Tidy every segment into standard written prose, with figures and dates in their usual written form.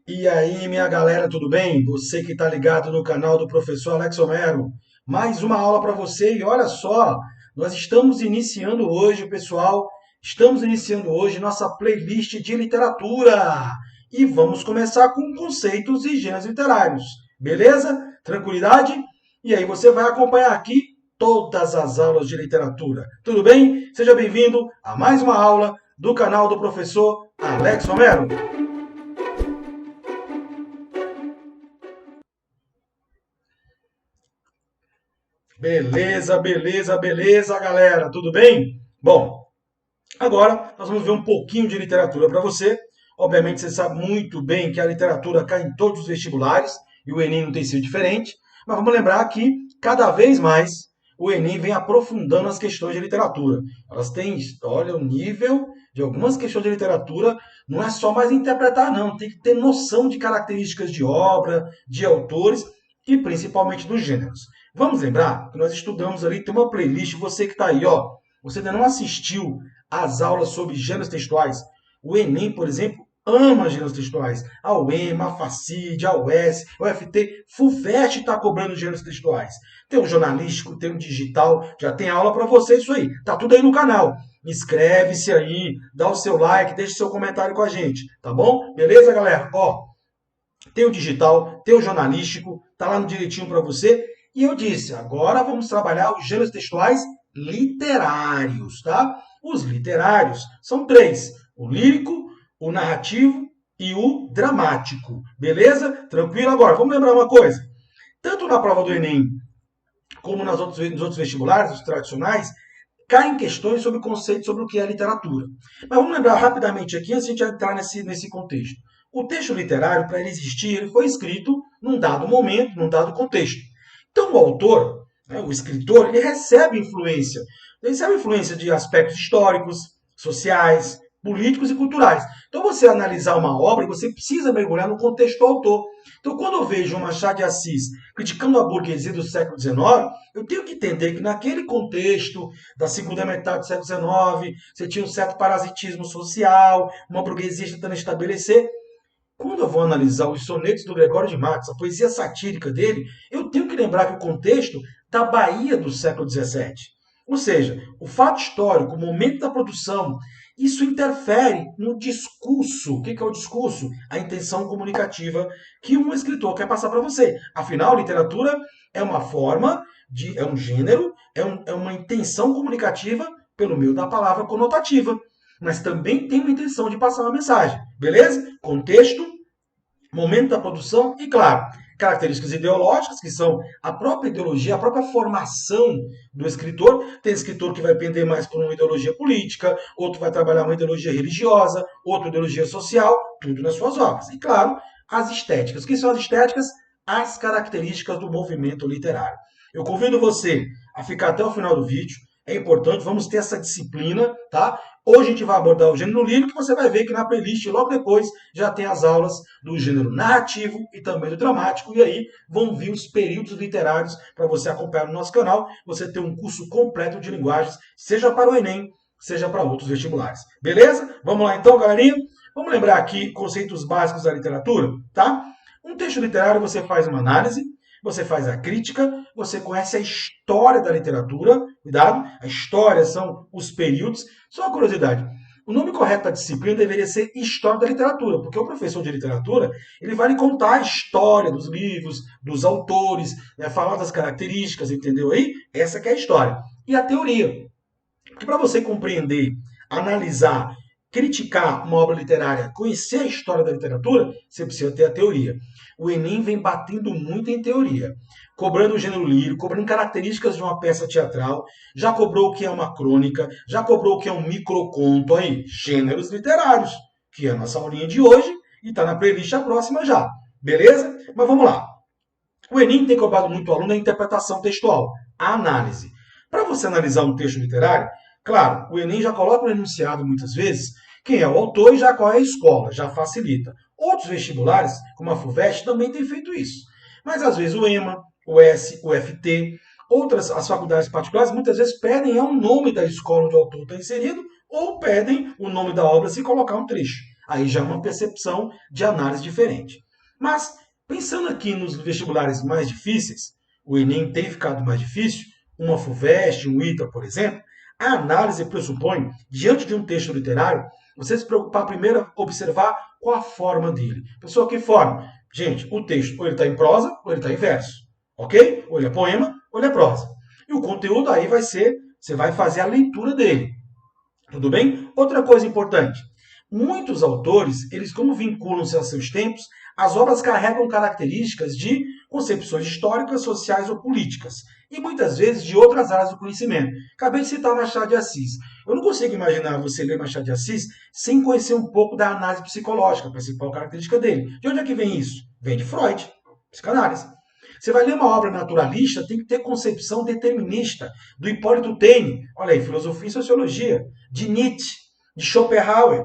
E aí, minha galera, tudo bem? Você que está ligado no canal do professor Alex Homero. Mais uma aula para você e olha só, nós estamos iniciando hoje, pessoal, estamos iniciando hoje nossa playlist de literatura. E vamos começar com conceitos e gêneros literários. Beleza? Tranquilidade? E aí você vai acompanhar aqui todas as aulas de literatura. Tudo bem? Seja bem-vindo a mais uma aula do canal do professor Alex Homero. Beleza, beleza, beleza, galera. Tudo bem? Bom, agora nós vamos ver um pouquinho de literatura para você. Obviamente você sabe muito bem que a literatura cai em todos os vestibulares e o Enem não tem sido diferente. Mas vamos lembrar que cada vez mais o Enem vem aprofundando as questões de literatura. Elas têm, olha, o nível de algumas questões de literatura não é só mais interpretar, não. Tem que ter noção de características de obra, de autores e principalmente dos gêneros. Vamos lembrar que nós estudamos ali, tem uma playlist, você que está aí, ó, você ainda não assistiu às aulas sobre gêneros textuais. O Enem, por exemplo, ama gêneros textuais. A UEMA, a FACID, a UES, a UFT, FUVEST está cobrando gêneros textuais. Tem o jornalístico, tem o digital, já tem aula para você isso aí. Tá tudo aí no canal. Inscreve-se aí, dá o seu like, deixe seu comentário com a gente, tá bom? Beleza, galera? Ó, tem o digital, tem o jornalístico, tá lá no direitinho para você. E eu disse, agora vamos trabalhar os gêneros textuais literários, tá? Os literários são três: o lírico, o narrativo e o dramático. Beleza? Tranquilo? Agora, vamos lembrar uma coisa. Tanto na prova do Enem como nos outros vestibulares, os tradicionais, caem questões sobre o conceito sobre o que é literatura. Mas vamos lembrar rapidamente aqui, antes de a gente entrar nesse contexto. O texto literário, para ele existir, ele foi escrito num dado momento, num dado contexto. Então, o autor, né, o escritor, ele recebe influência. Ele recebe influência de aspectos históricos, sociais, políticos e culturais. Então, você analisar uma obra, você precisa mergulhar no contexto do autor. Então, quando eu vejo um Machado de Assis criticando a burguesia do século XIX, eu tenho que entender que naquele contexto da segunda metade do século XIX, você tinha um certo parasitismo social, uma burguesia tentando estabelecer. Quando eu vou analisar os sonetos do Gregório de Matos, a poesia satírica dele, eu tenho que lembrar que o contexto da Bahia do século XVII. Ou seja, o fato histórico, o momento da produção, isso interfere no discurso. O que é o discurso? A intenção comunicativa que um escritor quer passar para você. Afinal, literatura é uma forma, é um gênero, é uma intenção comunicativa pelo meio da palavra conotativa, mas também tem uma intenção de passar uma mensagem. Beleza? Contexto, momento da produção e, claro, características ideológicas, que são a própria ideologia, a própria formação do escritor. Tem escritor que vai pender mais por uma ideologia política, outro vai trabalhar uma ideologia religiosa, outro ideologia social, tudo nas suas obras. E, claro, as estéticas. O que são as estéticas? As características do movimento literário. Eu convido você a ficar até o final do vídeo. É importante, vamos ter essa disciplina, tá? Hoje a gente vai abordar o gênero lírico, que você vai ver que na playlist, logo depois, já tem as aulas do gênero narrativo e também do dramático. E aí vão vir os períodos literários para você acompanhar no nosso canal. Você ter um curso completo de linguagens, seja para o Enem, seja para outros vestibulares. Beleza? Vamos lá então, galerinha? Vamos lembrar aqui conceitos básicos da literatura, tá? Um texto literário você faz uma análise, você faz a crítica, você conhece a história da literatura, cuidado, a história são os períodos. Só uma curiosidade, o nome correto da disciplina deveria ser História da Literatura, porque o professor de literatura ele vai lhe contar a história dos livros, dos autores, né, falar das características, entendeu aí? Essa que é a história. E a teoria. Porque para você compreender, analisar, criticar uma obra literária, conhecer a história da literatura, você precisa ter a teoria. O Enem vem batendo muito em teoria, cobrando o gênero lírico, cobrando características de uma peça teatral, já cobrou o que é uma crônica, já cobrou o que é um microconto aí, gêneros literários, que é a nossa aulinha de hoje e está na playlist a próxima já. Beleza? Mas vamos lá. O Enem tem cobrado muito o aluno a interpretação textual, a análise. Para você analisar um texto literário, claro, o Enem já coloca no enunciado muitas vezes quem é o autor e já qual é a escola, já facilita. Outros vestibulares, como a FUVEST, também têm feito isso. Mas às vezes o EMA, o S, o FT, outras as faculdades particulares muitas vezes pedem o nome da escola onde o autor está inserido ou pedem o nome da obra se colocar um trecho. Aí já é uma percepção de análise diferente. Mas, pensando aqui nos vestibulares mais difíceis, o Enem tem ficado mais difícil, uma FUVEST, um ITA, por exemplo, a análise pressupõe, diante de um texto literário, você se preocupar primeiro a observar qual a forma dele. Pessoal, que forma? Gente, o texto ou ele está em prosa ou ele está em verso. Ok? Ou ele é poema ou ele é prosa. E o conteúdo aí vai ser, você vai fazer a leitura dele. Tudo bem? Outra coisa importante. Muitos autores, eles como vinculam-se a seus tempos, as obras carregam características de concepções históricas, sociais ou políticas, e muitas vezes de outras áreas do conhecimento. Acabei de citar Machado de Assis. Eu não consigo imaginar você ler Machado de Assis sem conhecer um pouco da análise psicológica, a principal característica dele. De onde é que vem isso? Vem de Freud, psicanálise. Você vai ler uma obra naturalista, tem que ter concepção determinista, do Hipólito Taine, olha aí, filosofia e sociologia, de Nietzsche, de Schopenhauer.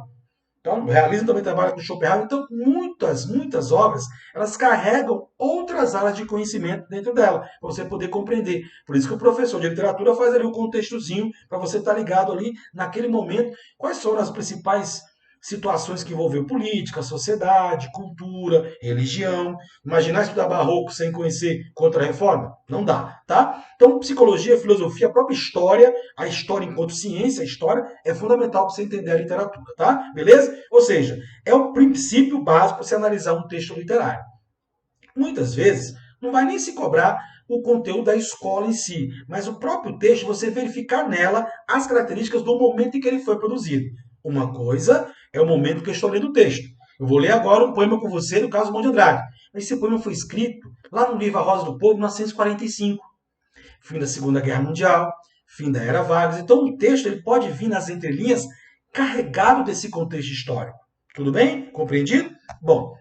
Então, o realismo também trabalha com Schopenhauer. Então, muitas obras, elas carregam outras áreas de conhecimento dentro dela, para você poder compreender. Por isso que o professor de literatura faz ali o contextozinho, para você estar ligado ali, naquele momento, quais foram as principais situações que envolveu política, sociedade, cultura, religião. Imaginar estudar barroco sem conhecer Contra-Reforma? Não dá, tá? Então, psicologia, filosofia, a própria história, a história enquanto ciência, a história é fundamental para você entender a literatura, tá? Beleza? Ou seja, é o princípio básico para você analisar um texto literário. Muitas vezes, não vai nem se cobrar o conteúdo da escola em si, mas o próprio texto, você verificar nela as características do momento em que ele foi produzido. Uma coisa é o momento que eu estou lendo o texto. Eu vou ler agora um poema com você, no caso do Monte Andrade. Esse poema foi escrito lá no livro A Rosa do Povo, em 1945. Fim da Segunda Guerra Mundial, fim da Era Vargas. Então o texto ele pode vir nas entrelinhas carregado desse contexto histórico. Tudo bem? Compreendido? Bom,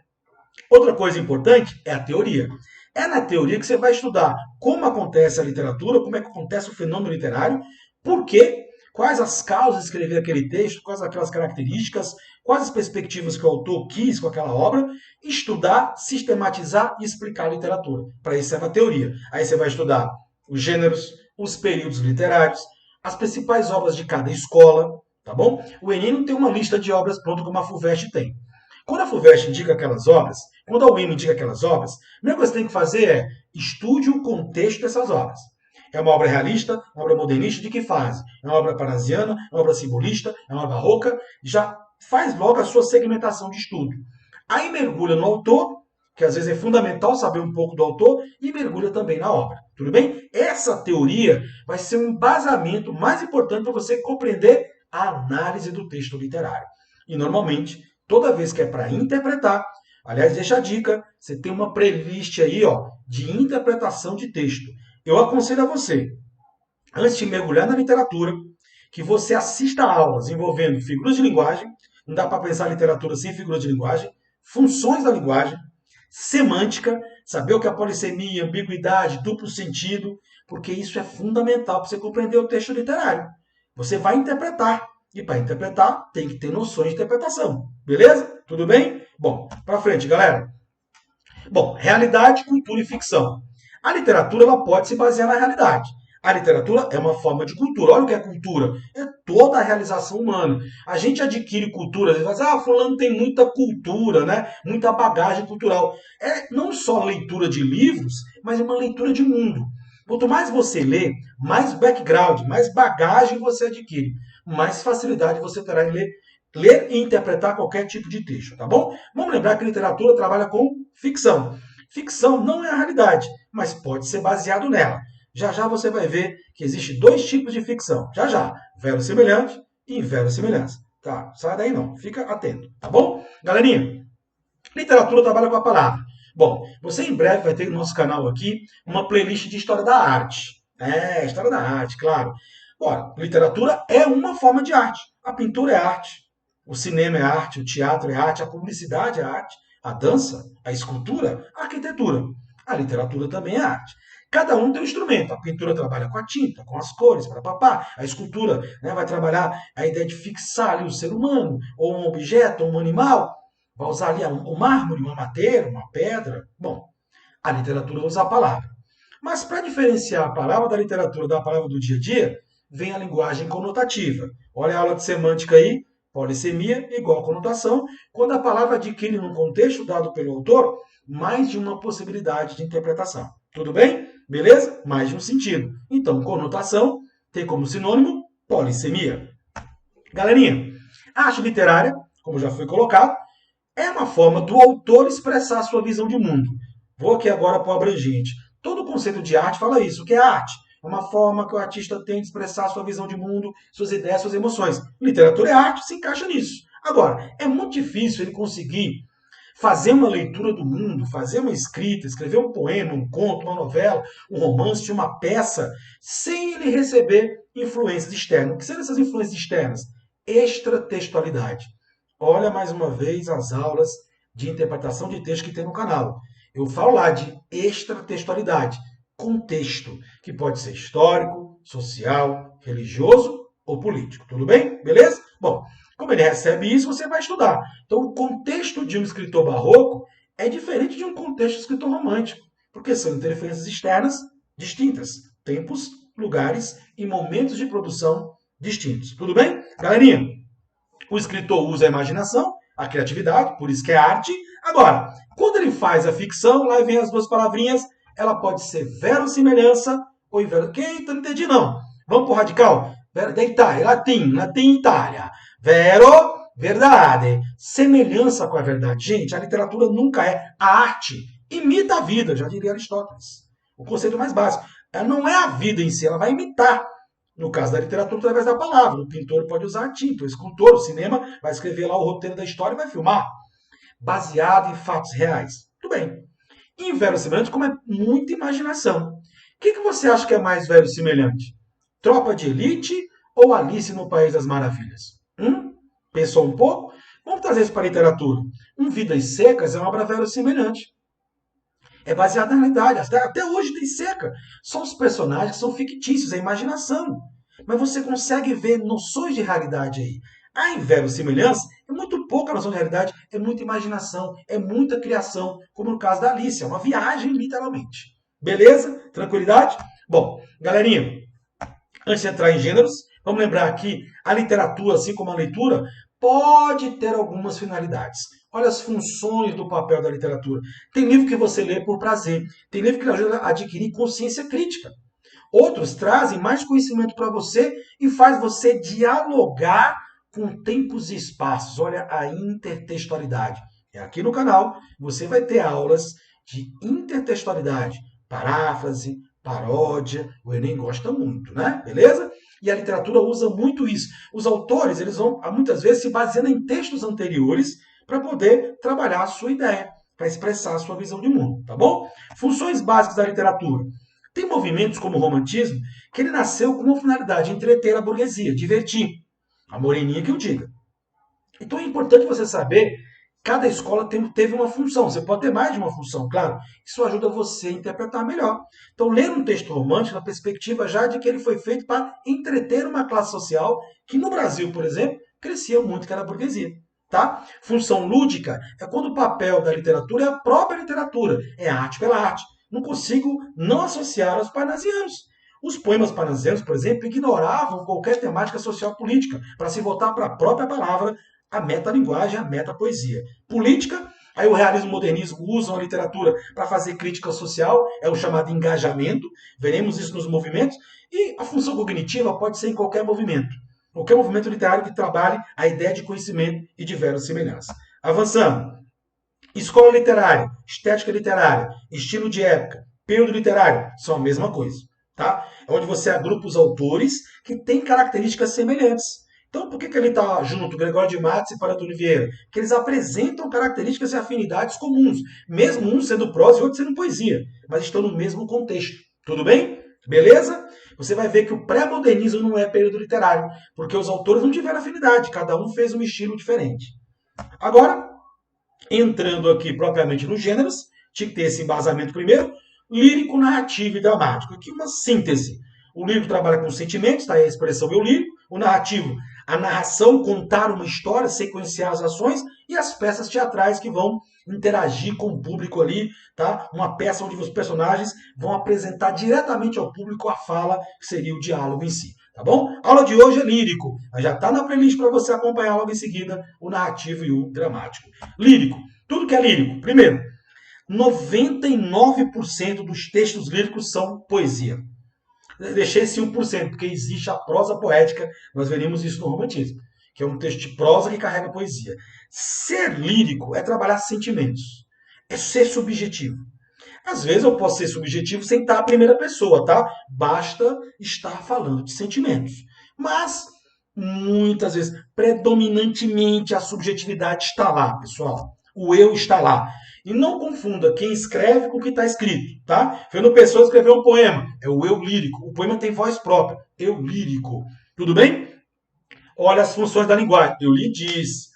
outra coisa importante é a teoria. É na teoria que você vai estudar como acontece a literatura, como é que acontece o fenômeno literário, por quê, quais as causas de escrever aquele texto, quais aquelas características, quais as perspectivas que o autor quis com aquela obra, estudar, sistematizar e explicar a literatura. Para isso serve a teoria. Aí você vai estudar os gêneros, os períodos literários, as principais obras de cada escola, tá bom? O Enem não tem uma lista de obras pronta como a FUVEST tem. Quando a FUVEST indica aquelas obras, quando a UEM indica aquelas obras, a primeira coisa que você tem que fazer é estude o contexto dessas obras. É uma obra realista, uma obra modernista, de que fase? É uma obra parnasiana, é uma obra simbolista, é uma obra barroca? Já faz logo a sua segmentação de estudo. Aí mergulha no autor, que às vezes é fundamental saber um pouco do autor, e mergulha também na obra. Tudo bem? Essa teoria vai ser um embasamento mais importante para você compreender a análise do texto literário. E normalmente, toda vez que é para interpretar, aliás, deixa a dica, você tem uma playlist aí, ó, de interpretação de texto. Eu aconselho a você, antes de mergulhar na literatura, que você assista a aulas envolvendo figuras de linguagem, não dá para pensar literatura sem figuras de linguagem, funções da linguagem, semântica, saber o que é polissemia, ambiguidade, duplo sentido, porque isso é fundamental para você compreender o texto literário. Você vai interpretar. E para interpretar, tem que ter noções de interpretação. Beleza? Tudo bem? Bom, para frente, galera. Bom, realidade, cultura e ficção. A literatura ela pode se basear na realidade. A literatura é uma forma de cultura. Olha o que é cultura. É toda a realização humana. A gente adquire cultura. Você fala assim, fulano tem muita cultura, né? Muita bagagem cultural. É não só leitura de livros, mas uma leitura de mundo. Quanto mais você lê, mais background, mais bagagem você adquire. Mais facilidade você terá em ler e interpretar qualquer tipo de texto, tá bom? Vamos lembrar que a literatura trabalha com ficção. Ficção não é a realidade, mas pode ser baseado nela. Já já você vai ver que existe dois tipos de ficção. Já já, verossimilhante e inverossimilhança. Tá? Sai daí não, fica atento, tá bom? Galerinha, literatura trabalha com a palavra. Bom, você em breve vai ter no nosso canal aqui uma playlist de história da arte. É, história da arte, claro. Ora, literatura é uma forma de arte. A pintura é arte, o cinema é arte, o teatro é arte, a publicidade é arte, a dança, a escultura, a arquitetura. A literatura também é arte. Cada um tem um instrumento. A pintura trabalha com a tinta, com as cores, papapá. A escultura, né, vai trabalhar a ideia de fixar ali o ser humano, ou um objeto, ou um animal. Vai usar ali um mármore, uma madeira, uma pedra. Bom, a literatura usa a palavra. Mas para diferenciar a palavra da literatura da palavra do dia a dia, vem a linguagem conotativa. Olha a aula de semântica aí. Polissemia igual conotação, quando a palavra adquire num contexto dado pelo autor mais de uma possibilidade de interpretação. Tudo bem? Beleza? Mais de um sentido. Então, conotação tem como sinônimo polissemia. Galerinha, a arte literária, como já foi colocado, é uma forma do autor expressar a sua visão de mundo. Vou aqui agora para o abrangente. Todo conceito de arte fala isso. O que é arte? É uma forma que o artista tem de expressar a sua visão de mundo, suas ideias, suas emoções. Literatura é arte, se encaixa nisso. Agora, é muito difícil ele conseguir fazer uma leitura do mundo, fazer uma escrita, escrever um poema, um conto, uma novela, um romance, uma peça, sem ele receber influências externas. O que são essas influências externas? Extratextualidade. Olha mais uma vez as aulas de interpretação de texto que tem no canal. Eu falo lá de extratextualidade, contexto, que pode ser histórico, social, religioso ou político. Tudo bem? Beleza? Bom, como ele recebe isso, você vai estudar. Então, o contexto de um escritor barroco é diferente de um contexto de escritor romântico, porque são interferências externas distintas, tempos, lugares e momentos de produção distintos. Tudo bem? Galerinha, o escritor usa a imaginação, a criatividade, por isso que é arte. Agora, quando ele faz a ficção, lá vem as duas palavrinhas, ela pode ser verossimilhança ou inverossímil. Eita, não entendi não. Vamos pro radical? Da Itália, latim, Itália. Vero, verdade. Semelhança com a verdade. Gente, a literatura nunca é. A arte imita a vida, já diria Aristóteles. O conceito mais básico. Ela não é a vida em si, ela vai imitar. No caso da literatura, através da palavra. O pintor pode usar a tinta, o escultor, o cinema vai escrever lá o roteiro da história e vai filmar. Baseado em fatos reais. Tudo bem. Inverossimilhante, como é muita imaginação. O que você acha que é mais verossimilhante? Tropa de Elite ou Alice no País das Maravilhas? Pensou um pouco? Vamos trazer isso para a literatura. Vidas Secas é uma obra verossimilhante. É baseada na realidade. Até hoje tem seca. Só os personagens são fictícios, é imaginação. Mas você consegue ver noções de realidade aí. A inverossimilhança é muito pouca noção de realidade, é muita imaginação, é muita criação, como no caso da Alice, é uma viagem literalmente. Beleza? Tranquilidade? Bom, galerinha, antes de entrar em gêneros, vamos lembrar que a literatura, assim como a leitura, pode ter algumas finalidades. Olha as funções do papel da literatura. Tem livro que você lê por prazer, tem livro que ajuda a adquirir consciência crítica. Outros trazem mais conhecimento para você e faz você dialogar com tempos e espaços. Olha a intertextualidade. Aqui no canal você vai ter aulas de intertextualidade, paráfrase, paródia. O Enem gosta muito, né? Beleza? E a literatura usa muito isso. Os autores, eles vão muitas vezes se baseando em textos anteriores para poder trabalhar a sua ideia, para expressar a sua visão de mundo, tá bom? Funções básicas da literatura. Tem movimentos como o romantismo que ele nasceu com uma finalidade, entreter a burguesia, divertir. A moreninha que eu diga. Então é importante você saber, cada escola teve uma função. Você pode ter mais de uma função, claro. Isso ajuda você a interpretar melhor. Então, ler um texto romântico na perspectiva já de que ele foi feito para entreter uma classe social que no Brasil, por exemplo, crescia muito, que era a burguesia. Tá? Função lúdica é quando o papel da literatura é a própria literatura, é arte pela arte. Não consigo não associar aos parnasianos. Os poemas parnasianos, por exemplo, ignoravam qualquer temática social política para se voltar para a própria palavra, a metalinguagem, a metapoesia. Política, aí o realismo e o modernismo usam a literatura para fazer crítica social, é o chamado engajamento, veremos isso nos movimentos, e a função cognitiva pode ser em qualquer movimento literário que trabalhe a ideia de conhecimento e de verossimilhança. Avançando. Escola literária, estética literária, estilo de época, período literário, são a mesma coisa. Tá? É onde você agrupa os autores que têm características semelhantes. Então, por que ele está junto, Gregório de Matos e Para Antônio Vieira? Que eles apresentam características e afinidades comuns, mesmo um sendo prosa e outro sendo poesia, mas estão no mesmo contexto. Tudo bem? Beleza? Você vai ver que o pré-modernismo não é período literário, porque os autores não tiveram afinidade, cada um fez um estilo diferente. Agora, entrando aqui propriamente nos gêneros, tinha que ter esse embasamento primeiro, lírico, narrativo e dramático. Aqui uma síntese. O lírico trabalha com sentimentos, está aí a expressão eu lírico. O narrativo, a narração, contar uma história, sequenciar as ações. E as peças teatrais que vão interagir com o público ali, tá? Uma peça onde os personagens vão apresentar diretamente ao público a fala, que seria o diálogo em si. tá bom? A aula de hoje é lírico, mas já está na playlist para você acompanhar logo em seguida o narrativo e o dramático. Lírico, tudo que é lírico. Primeiro, 99% dos textos líricos são poesia. Deixei esse 1%, porque existe a prosa poética, nós veríamos isso no romantismo, que é um texto de prosa que carrega poesia. Ser lírico é trabalhar sentimentos, é ser subjetivo. Às vezes eu posso ser subjetivo sem estar a primeira pessoa, tá? Basta estar falando de sentimentos. Mas, muitas vezes, predominantemente a subjetividade está lá, pessoal. O eu está lá. E não confunda quem escreve com o que está escrito, tá? Fernando Pessoa escreveu um poema, é o eu lírico. O poema tem voz própria, eu lírico. Tudo bem? Olha as funções da linguagem. Eu lhe disse,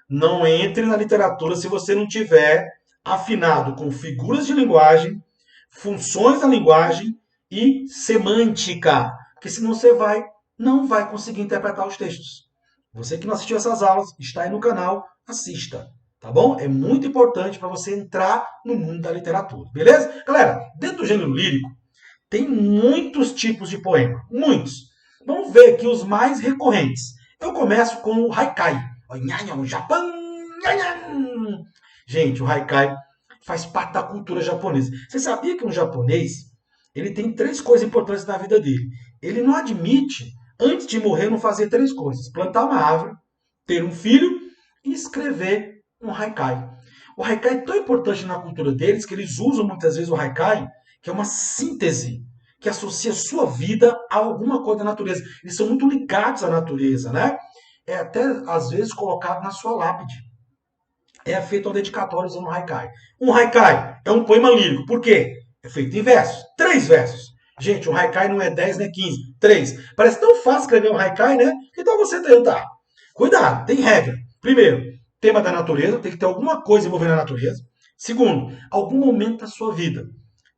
não entre na literatura se você não tiver afinado com figuras de linguagem, funções da linguagem e semântica, porque senão você não vai conseguir interpretar os textos. Você que não assistiu essas aulas, está aí no canal, assista, tá bom? É muito importante para você entrar no mundo da literatura, beleza? Galera, dentro do gênero lírico, tem muitos tipos de poema, muitos. Vamos ver aqui os mais recorrentes. Eu começo com o haikai. O Japão. Gente, o haikai faz parte da cultura japonesa. Você sabia que um japonês ele tem 3 coisas importantes na vida dele? Ele não admite, antes de morrer, não fazer 3 coisas: plantar uma árvore, ter um filho e escrever um haikai. O haikai é tão importante na cultura deles que eles usam muitas vezes o haikai, que é uma síntese que associa sua vida a alguma coisa da natureza. Eles são muito ligados à natureza, né? É até, às vezes, colocado na sua lápide. É feito uma dedicatória usando um haikai. Um haikai é um poema lírico. Por quê? É feito em versos. 3 versos. Gente, um haikai não é 10 nem 15. 3. Parece tão fácil escrever um haikai, né? Que tal você tentar? Cuidado, tem regra. Primeiro, tema da natureza. Tem que ter alguma coisa envolvendo a natureza. Segundo, algum momento da sua vida.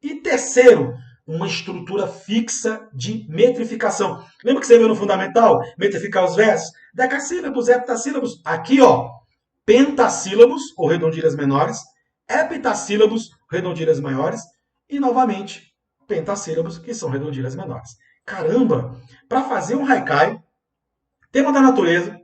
E terceiro, uma estrutura fixa de metrificação. Lembra que você viu no fundamental? Metrificar os versos? Decassílabos, heptassílabos. Aqui, ó, pentassílabos, ou redondilhas menores, heptassílabos, redondilhas maiores, e, novamente, pentassílabos, que são redondilhas menores. Caramba! Para fazer um haikai, tema da natureza,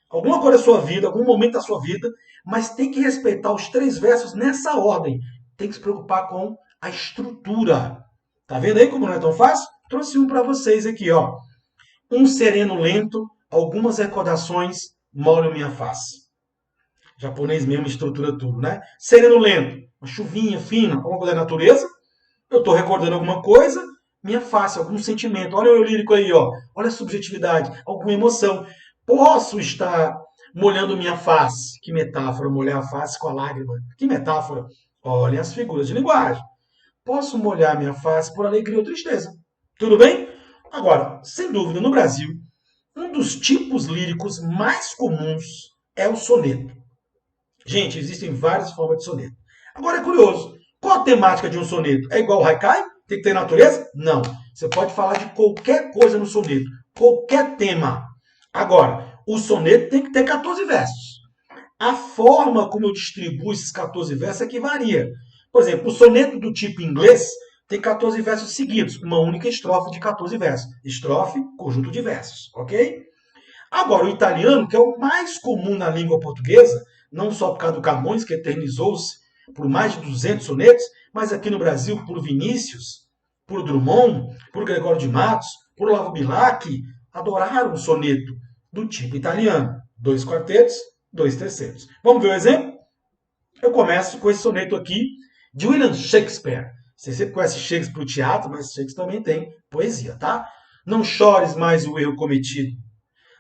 alguma coisa da sua vida, algum momento da sua vida, mas tem que respeitar os 3 versos nessa ordem. Tem que se preocupar com a estrutura. Tá vendo aí como não é tão fácil? Trouxe um para vocês aqui, ó. Um sereno lento, algumas recordações molham minha face. O japonês mesmo estrutura tudo, né? Sereno lento, uma chuvinha fina, alguma coisa da natureza. Eu estou recordando alguma coisa, minha face, algum sentimento. Olha o eu lírico aí, ó. Olha a subjetividade, alguma emoção. Posso estar molhando minha face. Que metáfora, molhar a face com a lágrima. Que metáfora. Olhem as figuras de linguagem. Posso molhar minha face por alegria ou tristeza. Tudo bem? Agora, sem dúvida, no Brasil, um dos tipos líricos mais comuns é o soneto. Gente, existem várias formas de soneto. Agora é curioso, qual a temática de um soneto? É igual ao haikai? Tem que ter natureza? Não. Você pode falar de qualquer coisa no soneto, qualquer tema. Agora, o soneto tem que ter 14 versos. A forma como eu distribuo esses 14 versos é que varia. Por exemplo, o soneto do tipo inglês tem 14 versos seguidos, uma única estrofe de 14 versos. Estrofe, conjunto de versos, ok? Agora, o italiano, que é o mais comum na língua portuguesa, não só por causa do Camões, que eternizou-se por mais de 200 sonetos, mas aqui no Brasil por Vinícius, por Drummond, por Gregório de Matos, por Olavo Bilac, adoraram o soneto do tipo italiano. 2 quartetos, 2 tercetos. Vamos ver o exemplo? Eu começo com esse soneto aqui de William Shakespeare. Você sempre conhece Shakespeare para o teatro, mas Shakespeare também tem poesia, tá? Não chores mais o erro cometido.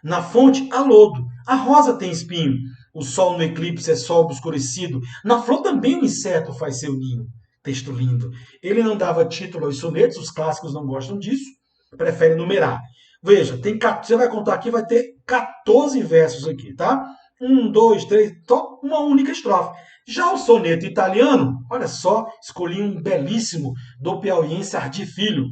Na fonte há lodo, a rosa tem espinho. O sol no eclipse é sol obscurecido. Na flor também o inseto faz seu ninho. Texto lindo. Ele não dava título aos sonetos, os clássicos não gostam disso, preferem numerar. Veja, você vai contar aqui, vai ter 14 versos aqui, tá? 1, 2, 3, só uma única estrofe. Já o soneto italiano, olha só, escolhi um belíssimo do piauiense Ardi Filho.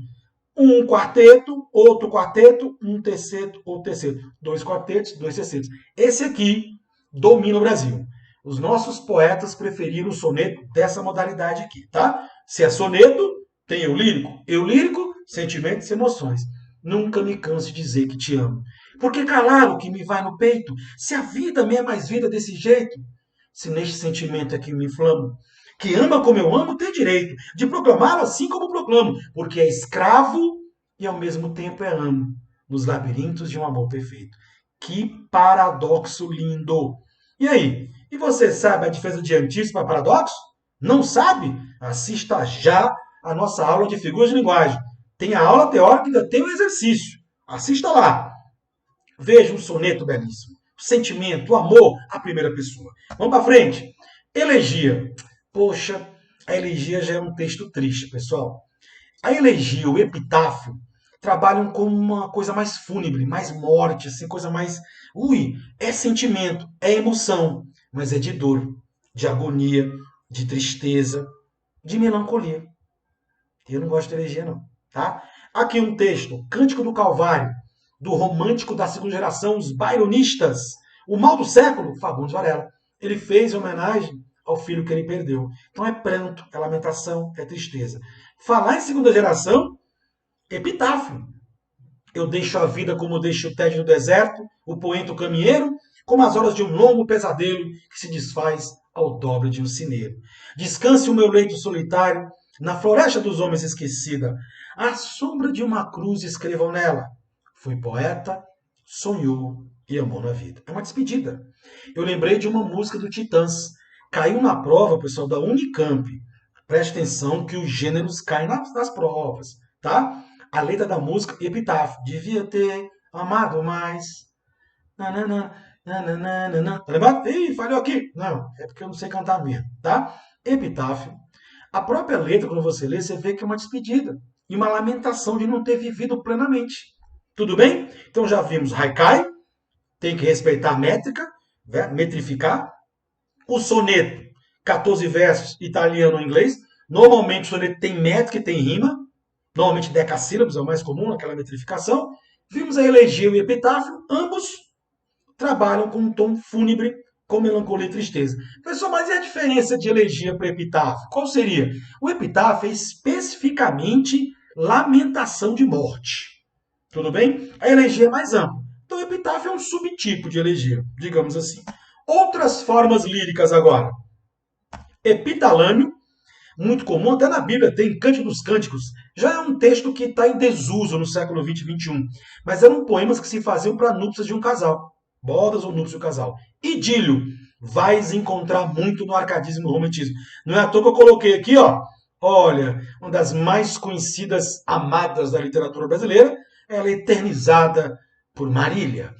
Um quarteto, outro quarteto, um terceto, outro terceto. 2 quartetos, 2 tercetos. Esse aqui domina o Brasil. Os nossos poetas preferiram o soneto dessa modalidade aqui, tá? Se é soneto, tem eu lírico, sentimentos e emoções. Nunca me canso de dizer que te amo. Porque calar o que me vai no peito, se a vida me é mais vida desse jeito, se neste sentimento é que me inflamo, que ama como eu amo, tem direito de proclamá-lo assim como proclamo, porque é escravo e ao mesmo tempo é amo, nos labirintos de um amor perfeito. Que paradoxo lindo! E aí? E você sabe a diferença de antídoto para paradoxo? Não sabe? Assista já a nossa aula de figuras de linguagem. Tem a aula teórica e ainda tem o exercício. Assista lá. Veja um soneto belíssimo. O sentimento, o amor à primeira pessoa. Vamos para frente. Elegia. Poxa, a elegia já é um texto triste, pessoal. A elegia, o epitáfio, trabalham como uma coisa mais fúnebre, mais morte, assim, coisa mais. Ui, é sentimento, é emoção, mas é de dor, de agonia, de tristeza, de melancolia. Eu não gosto de elegia, não. Tá? Aqui um texto, Cântico do Calvário, do romântico da segunda geração, os baironistas. O mal do século, Fagundes Varela. Ele fez homenagem ao filho que ele perdeu. Então é pranto, é lamentação, é tristeza. Falar em segunda geração, epitáfio. Eu deixo a vida como deixo o tédio no deserto, o poento caminheiro, como as horas de um longo pesadelo que se desfaz ao dobre de um cineiro. Descanse o meu leito solitário, na floresta dos homens esquecida, à sombra de uma cruz escrevam nela. Fui poeta, sonhou e amou na vida. É uma despedida. Eu lembrei de uma música do Titãs. Caiu na prova, pessoal, da Unicamp. Preste atenção que os gêneros caem nas provas, tá? A letra da música, epitáfio. Devia ter amado mais. Nanana, nanana. Tá lembrado? Ih, falhou aqui. Não, é porque eu não sei cantar mesmo, tá? Epitáfio. A própria letra, quando você lê, você vê que é uma despedida e uma lamentação de não ter vivido plenamente. Tudo bem? Então já vimos haikai, tem que respeitar a métrica, né? Metrificar. O soneto, 14 versos, italiano ou inglês. Normalmente o soneto tem métrica e tem rima. Normalmente decassílabos é o mais comum naquela metrificação. Vimos a elegia e o epitáfio, ambos trabalham com um tom fúnebre, com melancolia e tristeza. Pessoal, mas e a diferença de elegia para epitáfio? Qual seria? O epitáfio é especificamente lamentação de morte. Tudo bem? A elegia é mais ampla. Então, o epitáfio é um subtipo de elegia, digamos assim. Outras formas líricas agora. Epitalâmio, muito comum, até na Bíblia tem Cântico dos Cânticos. Já é um texto que está em desuso no século XX e XXI. Mas eram poemas que se faziam para núpcias de um casal. Bodas ou núpcias de um casal. Idílio. Vais encontrar muito no arcadismo e no romantismo. Não é à toa que eu coloquei aqui, ó. Olha, uma das mais conhecidas amadas da literatura brasileira, ela é eternizada por Marília.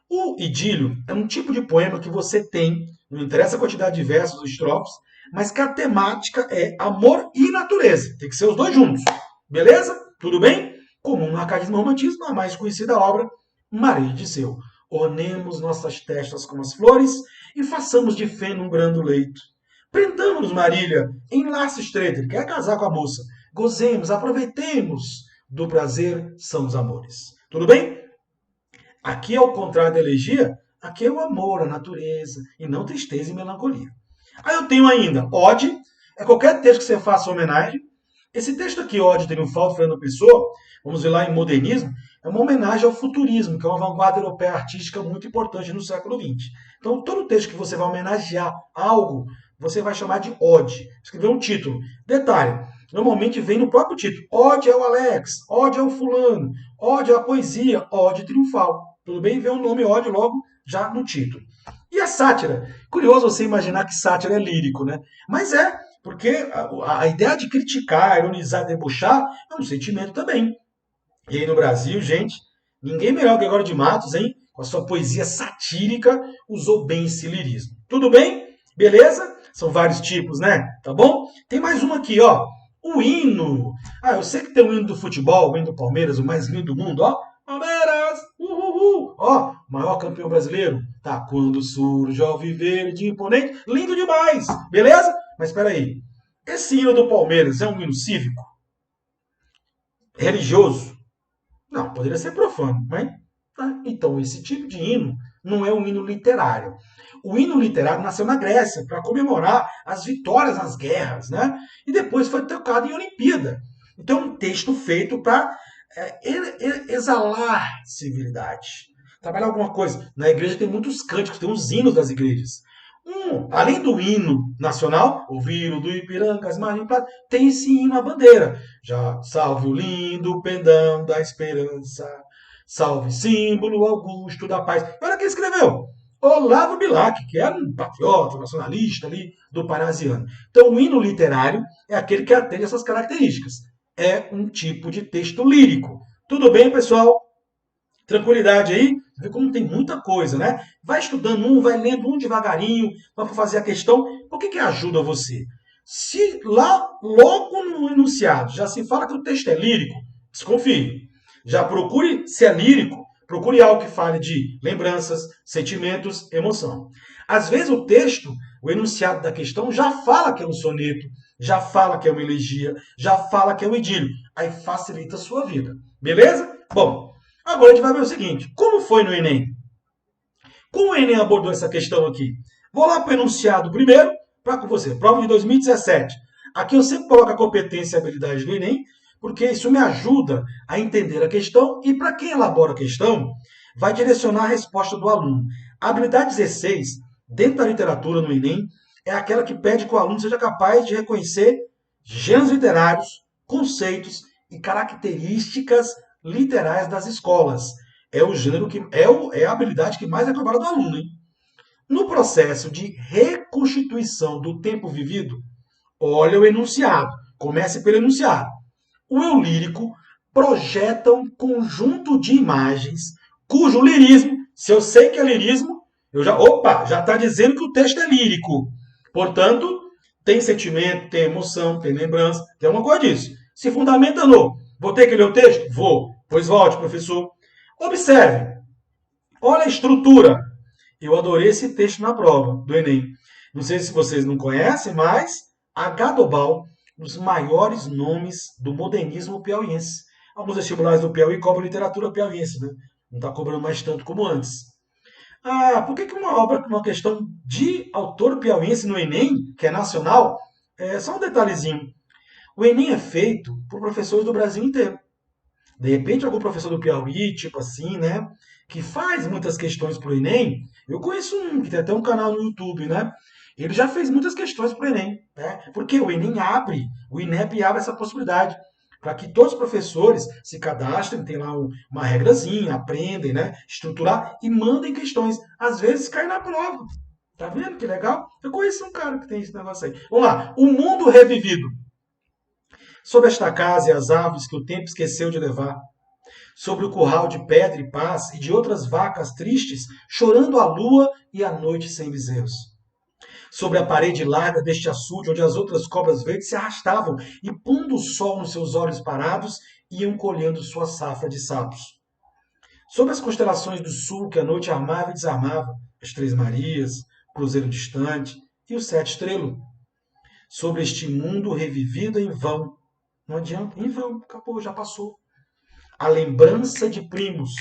O idílio é um tipo de poema que você tem, não interessa a quantidade de versos ou estrofes, mas que a temática é amor e natureza. Tem que ser os dois juntos. Beleza? Tudo bem? Comum no arcadismo e romantismo, a mais conhecida obra, Maria de Disseu. Ornemos nossas testas como as flores e façamos de feno um brando leito. Prendamos-nos, Marília, em laço estreito. Ele quer casar com a moça. Gozemos, aproveitemos do prazer, são os amores. Tudo bem? Aqui, ao contrário da elegia, aqui é o amor, a natureza, e não tristeza e melancolia. Aí eu tenho ainda Ode, é qualquer texto que você faça homenagem. Esse texto aqui, Ode Triunfal, de Fernando Pessoa, vamos ver lá em Modernismo, é uma homenagem ao futurismo, que é uma vanguarda europeia artística muito importante no século XX. Então, todo texto que você vai homenagear algo, você vai chamar de Ode. Escrever um título. Detalhe, normalmente vem no próprio título. Ode ao Alex, Ode ao fulano, Ode à poesia, Ode Triunfal. Tudo bem? Vem o nome Ode logo já no título. E a sátira? Curioso você imaginar que sátira é lírico, né? Mas é, porque a ideia de criticar, ironizar, debochar é um sentimento também. E aí no Brasil, gente, ninguém melhor que Gregório de Matos, hein? Com a sua poesia satírica, usou bem esse lirismo. Tudo bem? Beleza? São vários tipos, né? Tá bom? Tem mais uma aqui, ó. O hino. Ah, eu sei que tem o hino do futebol, o hino do Palmeiras, o mais lindo do mundo, ó. Palmeiras! Ó, maior campeão brasileiro. Tá, quando surge ao viver de imponente. Lindo demais, beleza? Mas espera aí. Esse hino do Palmeiras é um hino cívico? Religioso? Não, poderia ser profano, mas... Então, esse tipo de hino não é um hino literário. O hino literário nasceu na Grécia para comemorar as vitórias nas guerras, né? E depois foi tocado em Olimpíada. Então, é um texto feito para exalar civilidade. Trabalhar alguma coisa. Na igreja tem muitos cânticos, tem os hinos das igrejas. Além do hino nacional, o hino do Ipiranga, as Marinhas, tem esse hino à bandeira. Já salve o lindo pendão da esperança, salve símbolo augusto da paz. E olha quem escreveu. Olavo Bilac, que era um patriota, nacionalista ali do parnasiano. Então, o hino literário é aquele que atende essas características. É um tipo de texto lírico. Tudo bem, pessoal? Tranquilidade aí? Vê como tem muita coisa, né? Vai estudando vai lendo um devagarinho para fazer a questão. Por que ajuda você? Se lá, logo no enunciado, já se fala que o texto é lírico, desconfie. Já procure se é lírico, procure algo que fale de lembranças, sentimentos, emoção. Às vezes o texto, o enunciado da questão, já fala que é um soneto, já fala que é uma elegia, já fala que é um idílio. Aí facilita a sua vida. Beleza? Bom, agora a gente vai ver o seguinte: como foi no Enem? Como o Enem abordou essa questão aqui? Vou lá para o enunciado primeiro, para com você. Prova de 2017. Aqui eu sempre coloco a competência e habilidade do Enem, porque isso me ajuda a entender a questão e para quem elabora a questão, vai direcionar a resposta do aluno. A habilidade 16, dentro da literatura no Enem, é aquela que pede que o aluno seja capaz de reconhecer gêneros literários, conceitos e características literais das escolas. É o gênero que é a habilidade que mais é cobrada do aluno, hein? No processo de reconstituição do tempo vivido, olha o enunciado. Comece pelo enunciado. O eu lírico projeta um conjunto de imagens cujo lirismo, se eu sei que é lirismo, já está dizendo que o texto é lírico. Portanto, tem sentimento, tem emoção, tem lembrança, tem alguma coisa disso. Se fundamenta no, vou ter que ler o texto? Vou. Pois volte, professor. Observe. Olha a estrutura. Eu adorei esse texto na prova do Enem. Não sei se vocês não conhecem, mas Agadobal, um dos maiores nomes do modernismo piauiense. Alguns vestibulares do Piauí cobram literatura piauiense, né? Não está cobrando mais tanto como antes. Ah, por que uma obra, uma questão de autor piauiense no Enem, que é nacional, só um detalhezinho. O Enem é feito por professores do Brasil inteiro. De repente, algum professor do Piauí, tipo assim, né? Que faz muitas questões para o Enem. Eu conheço um, que tem até um canal no YouTube, né? Ele já fez muitas questões para o Enem, né? Porque o Enem abre, o INEP abre essa possibilidade para que todos os professores se cadastrem, tem lá uma regrazinha, aprendem, né? Estruturar e mandem questões. Às vezes cai na prova. Tá vendo que legal? Eu conheço um cara que tem esse negócio aí. Vamos lá. O mundo revivido. Sobre esta casa e as árvores que o tempo esqueceu de levar, sobre o curral de pedra e paz e de outras vacas tristes, chorando a lua e a noite sem bezerros. Sobre a parede larga deste açude, onde as outras cobras verdes se arrastavam e, pondo o sol nos seus olhos parados, iam colhendo sua safra de sapos. Sobre as constelações do sul, que a noite armava e desarmava, as Três Marias, o Cruzeiro Distante e o Sete Estrelo. Sobre este mundo revivido em vão, não adianta, em vão, acabou, já passou. A lembrança de primos,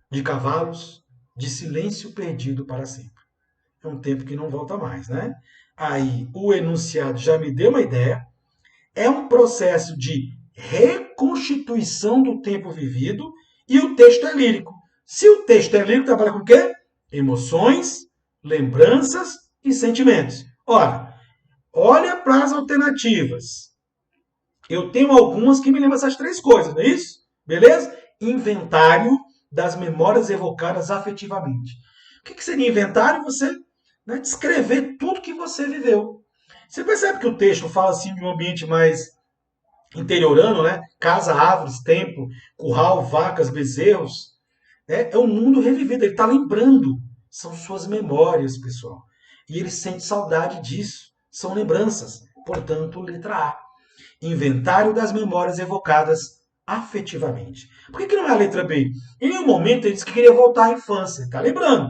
de cavalos, de silêncio perdido para sempre. É um tempo que não volta mais, né? Aí o enunciado já me deu uma ideia. É um processo de reconstituição do tempo vivido e o texto é lírico. Se o texto é lírico, trabalha com o quê? Emoções, lembranças e sentimentos. Ora, olha para as alternativas. Eu tenho algumas que me lembram essas três coisas, não é isso? Beleza? Inventário das memórias evocadas afetivamente. O que seria inventário? Você descrever tudo que você viveu. Você percebe que o texto fala assim de um ambiente mais interiorano, né? Casa, árvores, tempo, curral, vacas, bezerros. É um mundo revivido, ele está lembrando. São suas memórias, pessoal. E ele sente saudade disso. São lembranças. Portanto, letra A. Inventário das memórias evocadas afetivamente. Por que não é a letra B? Em nenhum momento ele disse que queria voltar à infância. Está lembrando?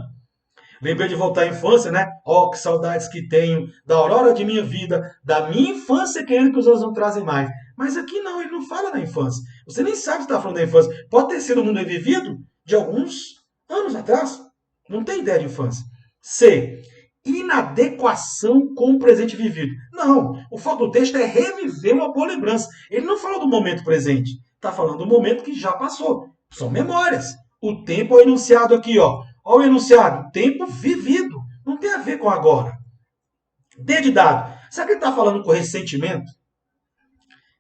Lembrei de voltar à infância, né? Oh, que saudades que tenho da aurora de minha vida, da minha infância, querendo que os anos não trazem mais. Mas aqui não, ele não fala da infância. Você nem sabe se está falando da infância. Pode ter sido um mundo revivido de alguns anos atrás. Não tem ideia de infância. C. Inadequação com o presente vivido. Não, o foco do texto é reviver uma boa lembrança. Ele não fala do momento presente. está falando do momento que já passou. São memórias. O tempo é o enunciado aqui, ó. Olha o enunciado, tempo vivido. Não tem a ver com agora. D de dado. Será que ele está falando com ressentimento?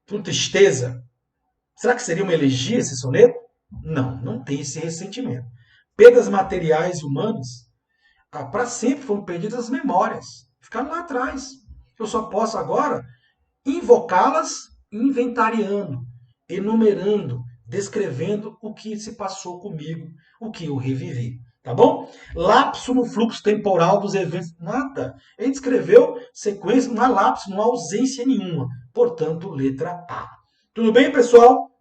Com tristeza? Será que seria uma elegia esse soneto? Não, não tem esse ressentimento. Perdas materiais e humanas, para sempre foram perdidas as memórias. Ficaram lá atrás. Eu só posso agora invocá-las inventariando, enumerando, descrevendo o que se passou comigo, o que eu revivi. Tá bom? Lapso no fluxo temporal dos eventos. Nada. Ele descreveu sequência, não há lapso, não há ausência nenhuma. Portanto, letra A. Tudo bem, pessoal?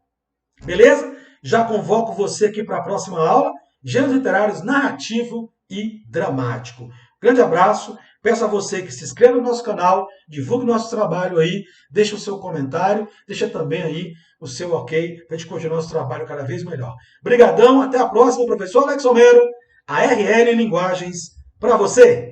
Beleza? Já convoco você aqui para a próxima aula. Gêneros literários narrativo e dramático. Grande abraço. Peço a você que se inscreva no nosso canal, divulgue nosso trabalho aí, deixe o seu comentário, deixe também aí o seu ok para a gente continuar nosso trabalho cada vez melhor. Obrigadão, até a próxima, professor Alex Romero, a RL Linguagens para você.